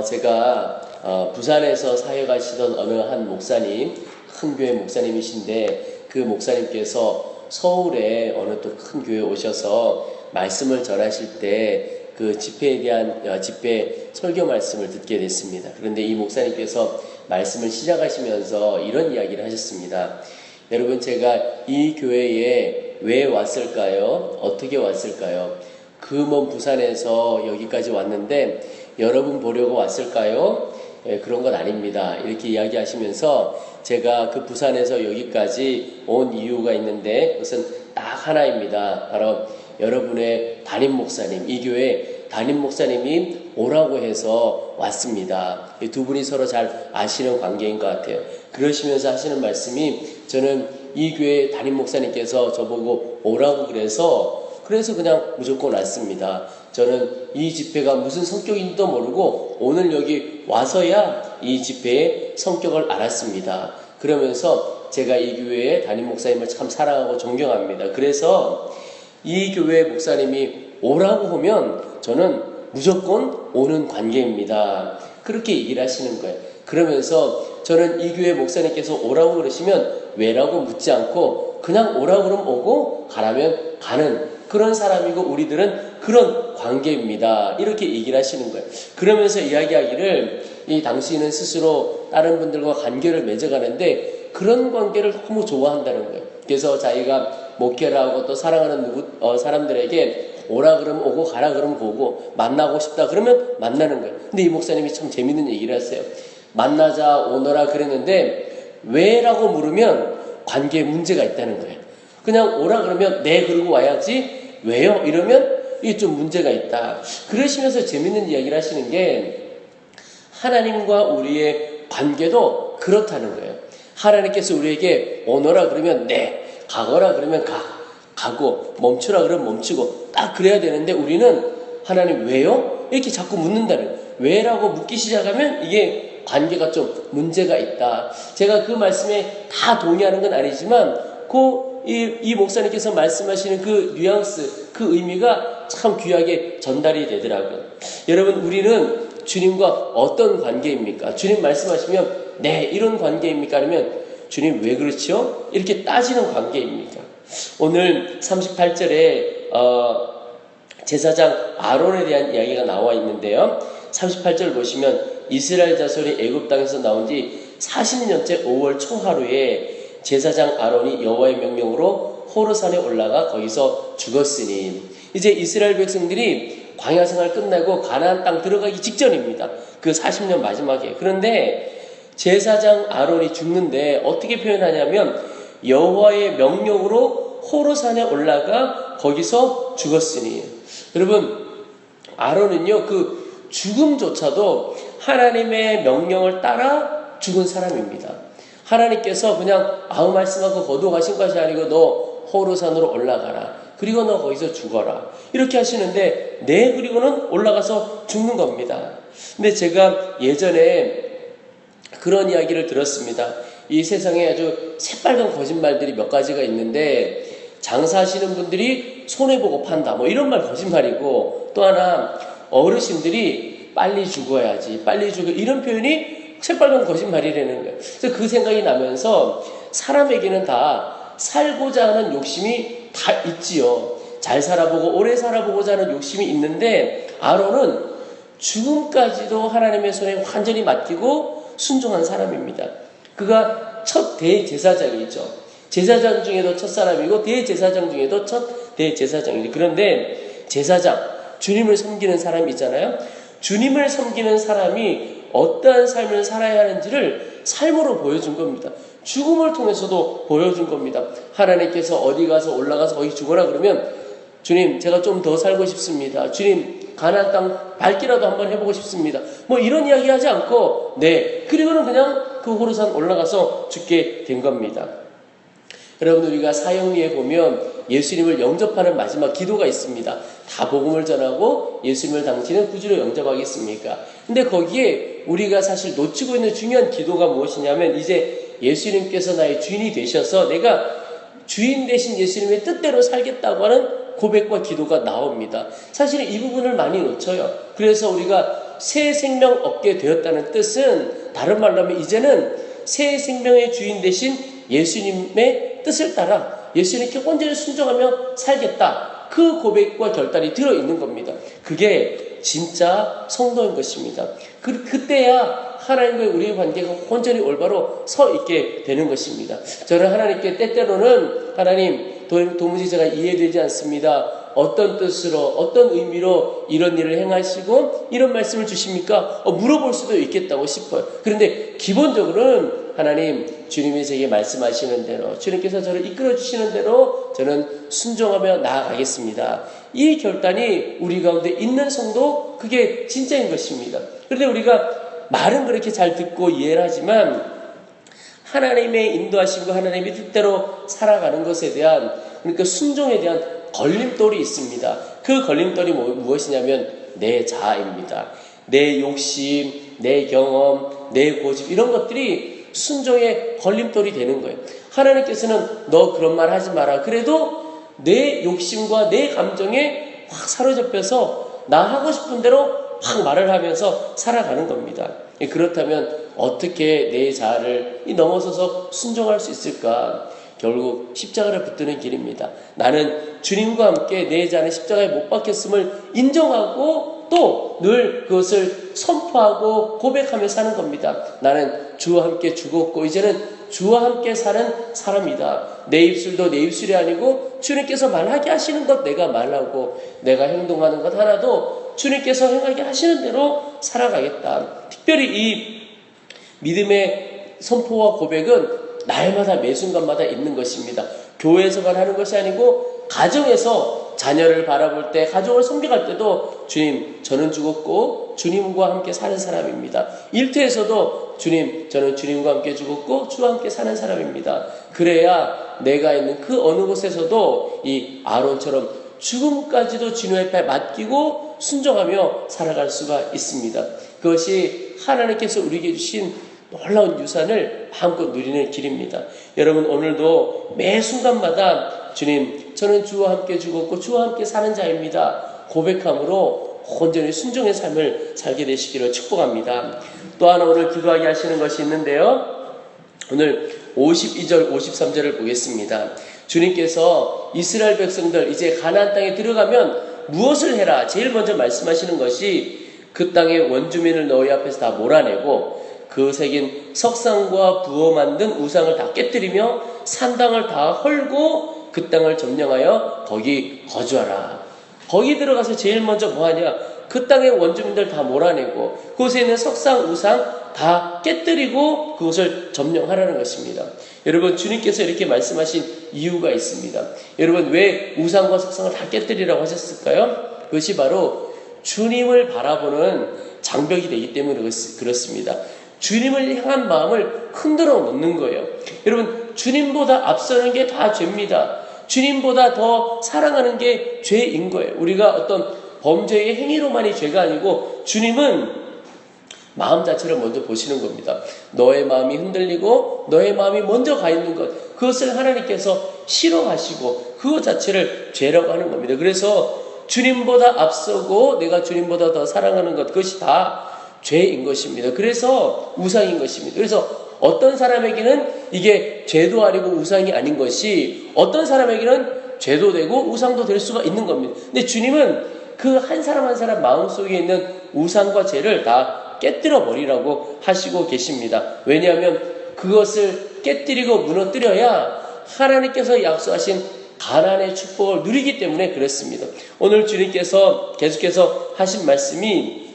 제가 부산에서 사역하시던 어느 한 목사님, 큰 교회 목사님이신데 그 목사님께서 서울에 어느 또 큰 교회에 오셔서 말씀을 전하실 때 그 집회에 대한 집회 설교 말씀을 듣게 됐습니다. 그런데 이 목사님께서 말씀을 시작하시면서 이런 이야기를 하셨습니다. 여러분, 제가 이 교회에 왜 왔을까요? 어떻게 왔을까요? 그 먼 부산에서 여기까지 왔는데 여러분 보려고 왔을까요? 그런 건 아닙니다. 이렇게 이야기하시면서 제가 그 부산에서 여기까지 온 이유가 있는데 그것은 딱 하나입니다. 바로 여러분의 담임 목사님, 이 교회 담임 목사님이 오라고 해서 왔습니다. 이 두 분이 서로 잘 아시는 관계인 것 같아요. 그러시면서 하시는 말씀이, 저는 이 교회 담임 목사님께서 저보고 오라고 그래서 그냥 무조건 왔습니다. 저는 이 집회가 무슨 성격인지도 모르고 오늘 여기 와서야 이 집회의 성격을 알았습니다. 그러면서 제가 이 교회의 담임 목사님을 참 사랑하고 존경합니다. 그래서 이 교회 목사님이 오라고 하면 저는 무조건 오는 관계입니다. 그렇게 얘기를 하시는 거예요. 그러면서 저는 이 교회 목사님께서 오라고 그러시면 왜라고 묻지 않고 그냥 오라고 그러면 오고 가라면 가는 그런 사람이고 우리들은 그런 관계입니다. 이렇게 얘기를 하시는 거예요. 그러면서 이야기하기를 이 당신은 스스로 다른 분들과 관계를 맺어가는데 그런 관계를 너무 좋아한다는 거예요. 그래서 자기가 목회를 하고 또 사랑하는 사람들에게 오라 그러면 오고 가라 그러면 오고 만나고 싶다 그러면 만나는 거예요. 근데 이 목사님이 참 재밌는 얘기를 하세요. 만나자 오너라 그랬는데 왜라고 물으면 관계에 문제가 있다는 거예요. 그냥 오라 그러면 네 그러고 와야지 왜요? 이러면 이게 좀 문제가 있다. 그러시면서 재밌는 이야기를 하시는 게 하나님과 우리의 관계도 그렇다는 거예요. 하나님께서 우리에게 오너라 그러면 네, 가거라 그러면 가고 멈추라 그러면 멈추고 딱 그래야 되는데 우리는 하나님 왜요? 이렇게 자꾸 묻는다는 거예요. 왜라고 묻기 시작하면 이게 관계가 좀 문제가 있다. 제가 그 말씀에 다 동의하는 건 아니지만 이 목사님께서 말씀하시는 그 뉘앙스, 그 의미가 참 귀하게 전달이 되더라고요. 여러분, 우리는 주님과 어떤 관계입니까? 주님 말씀하시면 네, 이런 관계입니까? 아니면 주님 왜 그렇죠? 이렇게 따지는 관계입니까? 오늘 38절에 제사장 아론에 대한 이야기가 나와 있는데요. 38절 보시면 이스라엘 자손이 애굽 땅에서 나온 지 40년째 5월 초하루에 제사장 아론이 여호와의 명령으로 호르산에 올라가 거기서 죽었으니, 이제 이스라엘 백성들이 광야 생활 끝나고 가나안 땅 들어가기 직전입니다. 그 40년 마지막에. 그런데 제사장 아론이 죽는데 어떻게 표현하냐면 여호와의 명령으로 호르산에 올라가 거기서 죽었으니. 여러분, 아론은요 그 죽음조차도 하나님의 명령을 따라 죽은 사람입니다. 하나님께서 그냥 아무 말씀하고 거두가신 것이 아니고 너 호르산으로 올라가라. 그리고 너 거기서 죽어라. 이렇게 하시는데 네, 그리고는 올라가서 죽는 겁니다. 근데 제가 예전에 그런 이야기를 들었습니다. 이 세상에 아주 새빨간 거짓말들이 몇 가지가 있는데 장사하시는 분들이 손해보고 판다. 뭐 이런 말 거짓말이고, 또 하나 어르신들이 빨리 죽어야지. 빨리 죽어. 이런 표현이 새빨간 거짓말이라는 거예요. 그래서 그 생각이 나면서 사람에게는 다 살고자 하는 욕심이 다 있지요. 잘 살아보고 오래 살아보고자 하는 욕심이 있는데 아론은 죽음까지도 하나님의 손에 완전히 맡기고 순종한 사람입니다. 그가 첫 대제사장이죠. 제사장 중에도 첫 사람이고 대제사장 중에도 첫 대제사장이죠. 그런데 제사장, 주님을 섬기는 사람이 있잖아요. 주님을 섬기는 사람이 어떠한 삶을 살아야 하는지를 삶으로 보여준 겁니다. 죽음을 통해서도 보여준 겁니다. 하나님께서 어디 가서 올라가서 거기 죽어라 그러면 주님 제가 좀 더 살고 싶습니다. 주님 가나안 땅 밟기라도 한번 해보고 싶습니다. 뭐 이런 이야기 하지 않고 네, 그리고는 그냥 그 호르산 올라가서 죽게 된 겁니다. 여러분, 우리가 사형리에 보면 예수님을 영접하는 마지막 기도가 있습니다. 다 복음을 전하고 예수님을 당신은 구주로 영접하겠습니까? 근데 거기에 우리가 사실 놓치고 있는 중요한 기도가 무엇이냐면 이제 예수님께서 나의 주인이 되셔서 내가 주인 되신 예수님의 뜻대로 살겠다고 하는 고백과 기도가 나옵니다. 사실 이 부분을 많이 놓쳐요. 그래서 우리가 새 생명 얻게 되었다는 뜻은 다른 말로 하면 이제는 새 생명의 주인 되신 예수님의 뜻을 따라 예수님께 온전히 순종하며 살겠다. 그 고백과 결단이 들어있는 겁니다. 그게 진짜 성도인 것입니다. 그때야 하나님과의 우리의 관계가 온전히 올바로 서 있게 되는 것입니다. 저는 하나님께 때때로는 하나님 도무지 제가 이해되지 않습니다. 어떤 뜻으로 어떤 의미로 이런 일을 행하시고 이런 말씀을 주십니까? 물어볼 수도 있겠다고 싶어요. 그런데 기본적으로는 하나님 주님이 제게 말씀하시는 대로 주님께서 저를 이끌어 주시는 대로 저는 순종하며 나아가겠습니다. 이 결단이 우리 가운데 있는 성도 그게 진짜인 것입니다. 그런데 우리가 말은 그렇게 잘 듣고 이해를 하지만 하나님의 인도하심과 하나님의 뜻대로 살아가는 것에 대한 그러니까 순종에 대한 걸림돌이 있습니다. 그 걸림돌이 무엇이냐면 내 자아입니다. 내 욕심, 내 경험, 내 고집 이런 것들이 순종의 걸림돌이 되는 거예요. 하나님께서는 너 그런 말 하지 마라. 그래도 내 욕심과 내 감정에 확 사로잡혀서 나 하고 싶은 대로 확 말을 하면서 살아가는 겁니다. 그렇다면 어떻게 내 자아를 넘어서서 순종할 수 있을까? 결국 십자가를 붙드는 길입니다. 나는 주님과 함께 내 자아는 십자가에 못 박혔음을 인정하고 또 늘 그것을 선포하고 고백하며 사는 겁니다. 나는 주와 함께 죽었고 이제는 주와 함께 사는 사람이다. 내 입술도 내 입술이 아니고 주님께서 말하게 하시는 것 내가 말하고 내가 행동하는 것 하나도 주님께서 행하게 하시는 대로 살아가겠다. 특별히 이 믿음의 선포와 고백은 날마다 매 순간마다 있는 것입니다. 교회에서만 하는 것이 아니고 가정에서 자녀를 바라볼 때 가정을 섬겨갈 때도 주님 저는 죽었고 주님과 함께 사는 사람입니다. 일터에서도 주님 저는 주님과 함께 죽었고 주와 함께 사는 사람입니다. 그래야 내가 있는 그 어느 곳에서도 이 아론처럼 죽음까지도 주님 앞에 맡기고 순종하며 살아갈 수가 있습니다. 그것이 하나님께서 우리에게 주신 놀라운 유산을 마음껏 누리는 길입니다. 여러분 오늘도 매 순간마다 주님 저는 주와 함께 죽었고 주와 함께 사는 자입니다. 고백함으로 온전히 순종의 삶을 살게 되시기를 축복합니다. 또 하나 오늘 기도하게 하시는 것이 있는데요. 오늘 52절 53절을 보겠습니다. 주님께서 이스라엘 백성들 이제 가나안 땅에 들어가면 무엇을 해라? 제일 먼저 말씀하시는 것이 그 땅의 원주민을 너희 앞에서 다 몰아내고 그 새긴 석상과 부어 만든 우상을 다 깨뜨리며 산당을 다 헐고 그 땅을 점령하여 거기 거주하라. 거기 들어가서 제일 먼저 뭐하냐? 그 땅의 원주민들 다 몰아내고 그곳에 있는 석상, 우상 다 깨뜨리고 그것을 점령하라는 것입니다. 여러분 주님께서 이렇게 말씀하신 이유가 있습니다. 여러분 왜 우상과 석상을 다 깨뜨리라고 하셨을까요? 그것이 바로 주님을 바라보는 장벽이 되기 때문에 그렇습니다. 주님을 향한 마음을 흔들어 놓는 거예요. 여러분 주님보다 앞서는 게 다 죄입니다. 주님보다 더 사랑하는 게 죄인 거예요. 우리가 어떤 범죄의 행위로만이 죄가 아니고 주님은 마음 자체를 먼저 보시는 겁니다. 너의 마음이 흔들리고 너의 마음이 먼저 가 있는 것 그것을 하나님께서 싫어하시고 그것 자체를 죄라고 하는 겁니다. 그래서 주님보다 앞서고 내가 주님보다 더 사랑하는 것 그것이 다 죄인 것입니다. 그래서 우상인 것입니다. 그래서 어떤 사람에게는 이게 죄도 아니고 우상이 아닌 것이 어떤 사람에게는 죄도 되고 우상도 될 수가 있는 겁니다. 근데 주님은 그 한 사람 한 사람 마음속에 있는 우상과 죄를 다 깨뜨려 버리라고 하시고 계십니다. 왜냐하면 그것을 깨뜨리고 무너뜨려야 하나님께서 약속하신 가나안의 축복을 누리기 때문에 그렇습니다. 오늘 주님께서 계속해서 하신 말씀이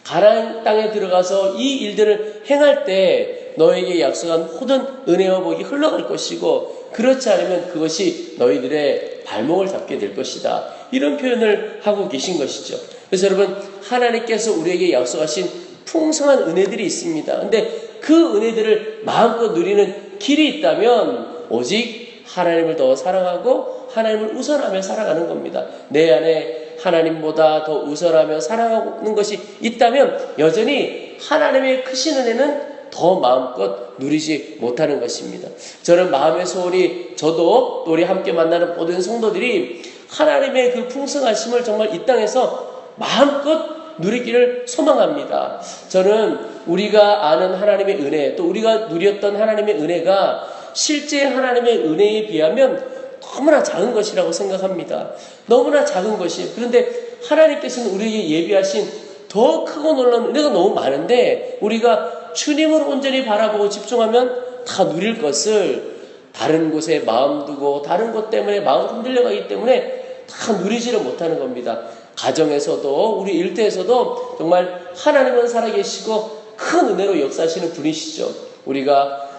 가나안 땅에 들어가서 이 일들을 행할 때 너에게 약속한 모든 은혜와 복이 흘러갈 것이고 그렇지 않으면 그것이 너희들의 발목을 잡게 될 것이다. 이런 표현을 하고 계신 것이죠. 그래서 여러분 하나님께서 우리에게 약속하신 풍성한 은혜들이 있습니다. 근데 그 은혜들을 마음껏 누리는 길이 있다면 오직 하나님을 더 사랑하고 하나님을 우선하며 살아가는 겁니다. 내 안에 하나님보다 더 우선하며 사랑하는 것이 있다면 여전히 하나님의 크신 은혜는 더 마음껏 누리지 못하는 것입니다. 저는 마음의 소원이 저도 또 우리 함께 만나는 모든 성도들이 하나님의 그 풍성하심을 정말 이 땅에서 마음껏 누리기를 소망합니다. 저는 우리가 아는 하나님의 은혜, 또 우리가 누렸던 하나님의 은혜가 실제 하나님의 은혜에 비하면 너무나 작은 것이라고 생각합니다. 너무나 작은 것이에요. 그런데 하나님께서는 우리에게 예비하신 더 크고 놀라운 은혜가 너무 많은데 우리가 주님을 온전히 바라보고 집중하면 다 누릴 것을 다른 곳에 마음 두고 다른 것 때문에 마음 흔들려가기 때문에 다 누리지를 못하는 겁니다. 가정에서도 우리 일터에서도 정말 하나님은 살아계시고 큰 은혜로 역사하시는 분이시죠. 우리가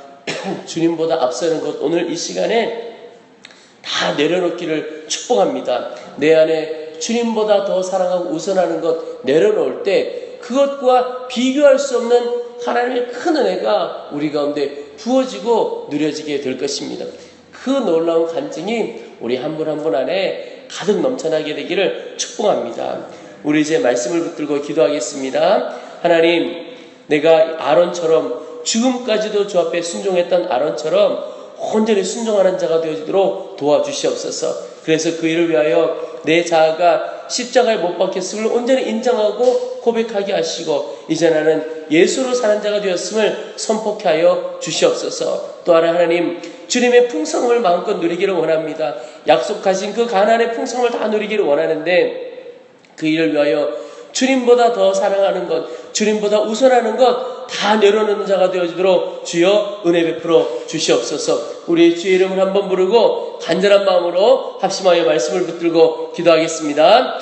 주님보다 앞서는 것 오늘 이 시간에 다 내려놓기를 축복합니다. 내 안에 주님보다 더 사랑하고 우선하는 것 내려놓을 때 그것과 비교할 수 없는 하나님의 큰 은혜가 우리 가운데 부어지고 누려지게 될 것입니다. 그 놀라운 간증이 우리 한 분 한 분 안에 가득 넘쳐나게 되기를 축복합니다. 우리 이제 말씀을 붙들고 기도하겠습니다. 하나님, 내가 아론처럼 죽음까지도 주 앞에 순종했던 아론처럼 온전히 순종하는 자가 되어지도록 도와주시옵소서. 그래서 그 일을 위하여 내 자아가 십자가에 못 박혔음을 온전히 인정하고 고백하게 하시고 이제 나는 예수로 사는 자가 되었음을 선포케 하여 주시옵소서. 또 하나님, 주님의 풍성을 마음껏 누리기를 원합니다. 약속하신 그 가나안의 풍성을 다 누리기를 원하는데 그 일을 위하여 주님보다 더 사랑하는 것, 주님보다 우선하는 것 다 내려놓는 자가 되어지도록 주여 은혜 베풀어 주시옵소서. 우리 주의 이름을 한번 부르고 간절한 마음으로 합심하여 말씀을 붙들고 기도하겠습니다.